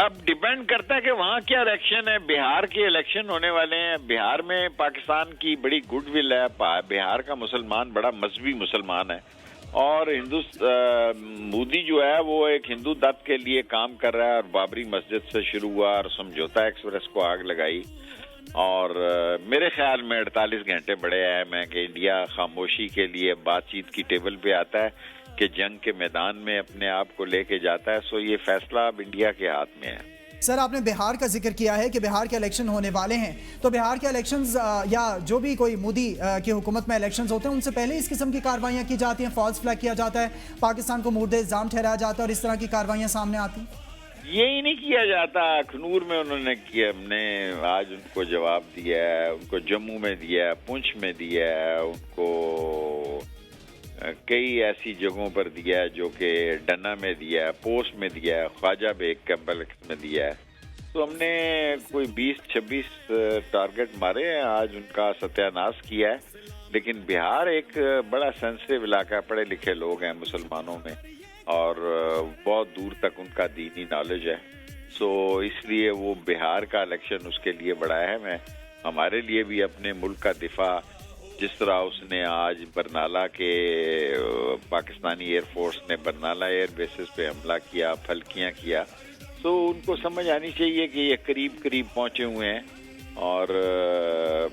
اب ڈیپینڈ کرتا ہے کہ وہاں کیا الیکشن ہے. بہار کے الیکشن ہونے والے ہیں. بہار میں پاکستان کی بڑی گڈ ول ہے. بہار کا مسلمان بڑا مذہبی مسلمان ہے اور مودی جو ہے وہ ایک ہندو دت کے لیے کام کر رہا ہے اور بابری مسجد سے شروع ہوا اور سمجھوتا ایکسپریس کو آگ لگائی. اور میرے خیال میں 48 گھنٹے بڑے اہم ہیں کہ انڈیا خاموشی کے لیے بات چیت کی ٹیبل پہ آتا ہے کہ جنگ کے میدان میں اپنے آپ کو لے کے جاتا ہے. سو یہ فیصلہ اب انڈیا کے ہاتھ میں ہے. سر آپ نے بہار کا ذکر کیا ہے کہ بہار کے الیکشن ہونے والے ہیں, تو بہار کے الیکشنز یا جو بھی کوئی مودی کی حکومت میں الیکشنز ہوتے ہیں ان سے پہلے اس قسم کی کاروائیاں کی جاتی ہیں, فالس فلیگ کیا جاتا ہے, پاکستان کو مورد الزام ٹھہرایا جاتا ہے اور اس طرح کی کاروائیاں سامنے آتی ہیں؟ یہی نہیں کیا جاتا. اخنور میں انہوں نے کیا, ہم نے آج ان کو جواب دیا ہے, ان کو جموں میں دیا ہے, پونچھ میں دیا ہے, ان کو کئی ایسی جگہوں پر دیا ہے جو کہ ڈنا میں دیا ہے, پوسٹ میں دیا ہے, خواجہ بیگ کمپلیکس میں دیا ہے. تو ہم نے کوئی 20-26 ٹارگٹ مارے ہیں, آج ان کا ستیہ ناش کیا ہے. لیکن بہار ایک بڑا سینسٹیو علاقہ ہے, پڑھے لکھے لوگ ہیں مسلمانوں میں اور بہت دور تک ان کا دینی نالج ہے. سو اس لیے وہ بہار کا الیکشن اس کے لیے بڑا اہم ہے. ہمارے لیے بھی اپنے ملک کا دفاع, جس طرح اس نے آج برنالہ کے پاکستانی ایئر فورس نے برنالہ ایئر بیسز پہ حملہ کیا, پھلکیاں کیا, تو ان کو سمجھ آنی چاہیے کہ یہ قریب قریب پہنچے ہوئے ہیں اور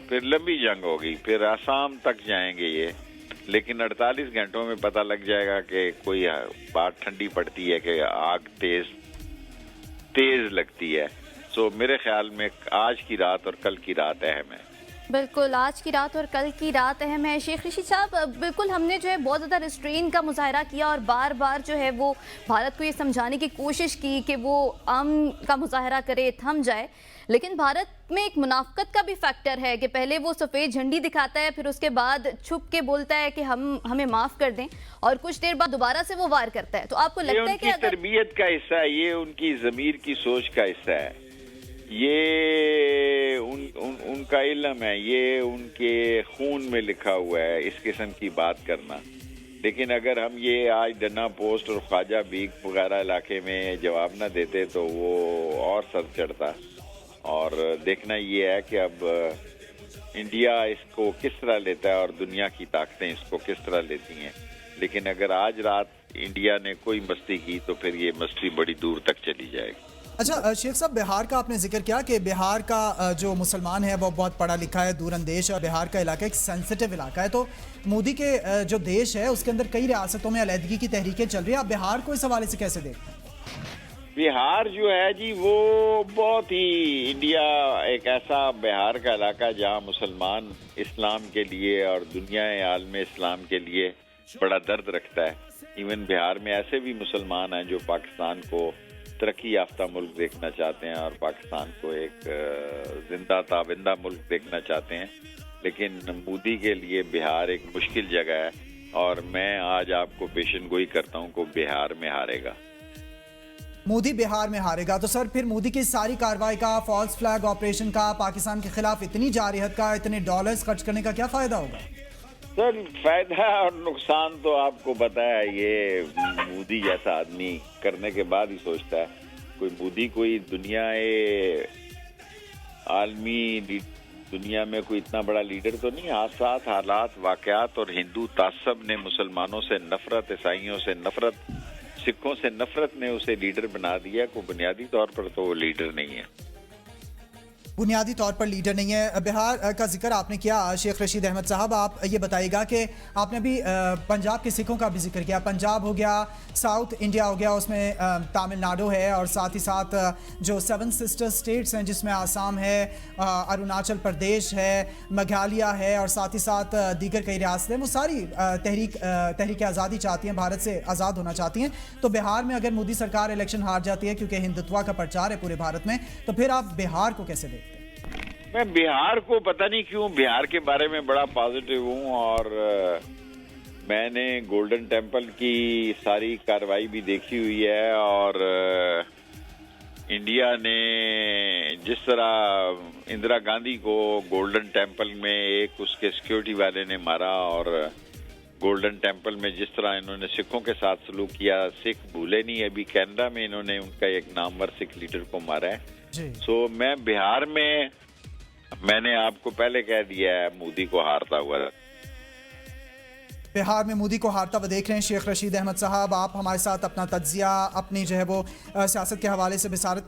پھر لمبی جنگ ہوگی, پھر آسام تک جائیں گے یہ. لیکن 48 گھنٹوں میں پتہ لگ جائے گا کہ کوئی بات ٹھنڈی پڑتی ہے کہ آگ تیز لگتی ہے. سو میرے خیال میں آج کی رات اور کل کی رات اہم ہے. بالکل, آج کی رات اور کل کی رات اہم ہے. شیخ رشید صاحب, بالکل ہم نے جو ہے بہت زیادہ ریسٹرین کا مظاہرہ کیا اور بار بار جو ہے وہ بھارت کو یہ سمجھانے کی کوشش کی کہ وہ امن کا مظاہرہ کرے, تھم جائے. لیکن بھارت میں ایک منافقت کا بھی فیکٹر ہے کہ پہلے وہ سفید جھنڈی دکھاتا ہے, پھر اس کے بعد چھپ کے بولتا ہے کہ ہمیں معاف کر دیں, اور کچھ دیر بعد دوبارہ سے وہ وار کرتا ہے. تو آپ کو لگتا ہے کہ یہ ان کی تربیت کا حصہ ہے, یہ ان کی ضمیر کی سوچ کا حصہ ہے, یہ ان کا علم ہے, یہ ان کے خون میں لکھا ہوا ہے اس قسم کی بات کرنا. لیکن اگر ہم یہ آج ڈنا پوسٹ اور خواجہ بیگ وغیرہ علاقے میں جواب نہ دیتے تو وہ اور سر چڑھتا. اور دیکھنا یہ ہے کہ اب انڈیا اس کو کس طرح لیتا ہے اور دنیا کی طاقتیں اس کو کس طرح لیتی ہیں. لیکن اگر آج رات انڈیا نے کوئی مستی کی تو پھر یہ مستی بڑی دور تک چلی جائے گی. اچھا شیخ صاحب, بہار کا آپ نے ذکر کیا کہ بہار کا جو مسلمان ہے وہ بہت پڑھا لکھا ہے, دور اندیش ہے, بہار کا علاقہ ایک سینسٹیو علاقہ ہے. تو مودی کے جو دیش ہے اس کے اندر کئی ریاستوں میں علیحدگی کی تحریکیں چل رہی ہیں, آپ بہار کو اس حوالے سے کیسے دیکھتے ہیں؟ بہار جو ہے جی وہ بہت ہی انڈیا ایک ایسا بہار کا علاقہ جہاں مسلمان اسلام کے لیے اور دنیا عالم اسلام کے لیے بڑا درد رکھتا ہے. ایون بہار میں ایسے بھی مسلمان ہیں جو پاکستان کو ترقی یافتہ ملک دیکھنا چاہتے ہیں اور پاکستان کو ایک زندہ تابندہ ملک دیکھنا چاہتے ہیں. لیکن مودی کے لیے بہار ایک مشکل جگہ ہے اور میں آج آپ کو پیشن گوئی کرتا ہوں کہ بہار میں ہارے گا. مودی بہار میں ہارے گا. تو سر پھر مودی کی ساری کارروائی کا, فالس فلیگ آپریشن کا, پاکستان کے خلاف اتنی جارحیت کا, اتنے ڈالرز خرچ کرنے کا کیا فائدہ ہوگا؟ سر فائدہ اور نقصان تو آپ کو پتا ہے. یہ مودی جیسا آدمی کرنے کے بعد ہی سوچتا ہے. کوئی دنیا عالمی دنیا میں کوئی اتنا بڑا لیڈر تو نہیں. حادثات, حالات, واقعات اور ہندو تعصب نے مسلمانوں سے نفرت, عیسائیوں سے نفرت, سکھوں سے نفرت نے اسے لیڈر بنا دیا. کوئی بنیادی طور پر تو وہ لیڈر نہیں ہے. بنیادی طور پر لیڈر نہیں ہے. بہار کا ذکر آپ نے کیا شیخ رشید احمد صاحب, آپ یہ بتائیے گا کہ آپ نے بھی پنجاب کے سکھوں کا بھی ذکر کیا. پنجاب ہو گیا, ساؤتھ انڈیا ہو گیا, اس میں تامل ناڈو ہے, اور ساتھ ہی ساتھ جو 7 سسٹر سٹیٹس ہیں جس میں آسام ہے, اروناچل پردیش ہے, میگھالیہ ہے, اور ساتھ ہی ساتھ دیگر کئی ریاستیں, وہ ساری تحریک آزادی چاہتی ہیں, بھارت سے آزاد ہونا چاہتی ہیں. تو بہار میں اگر مودی سرکار الیکشن ہار جاتی ہے کیونکہ ہندوتوا کا پرچار ہے پورے بھارت میں, تو پھر آپ بہار کو کیسے دیکھتے ہیں؟ میں بہار کو پتہ نہیں کیوں بہار کے بارے میں بڑا پازیٹیو ہوں, اور میں نے گولڈن ٹیمپل کی ساری کارروائی بھی دیکھی ہوئی ہے. اور انڈیا نے جس طرح اندرا گاندھی کو گولڈن ٹیمپل میں ایک اس کے سیکیورٹی والے نے مارا اور گولڈن ٹیمپل میں جس طرح انہوں نے سکھوں کے ساتھ سلوک کیا، سکھ بھولے نہیں. ابھی کینیڈا میں انہوں نے ان کا ایک نامور سکھ لیڈر کو مارا ہے. جی سو میں بہار میں نے آپ کو پہلے کہہ دیا ہے مودی کو ہارتا ہوا. بہار میں مودی کو ہارتا ہوا دیکھ رہے ہیں شیخ رشید احمد صاحب. آپ ہمارے ساتھ اپنا تجزیہ اپنی جو ہے وہ سیاست کے حوالے سے بصارت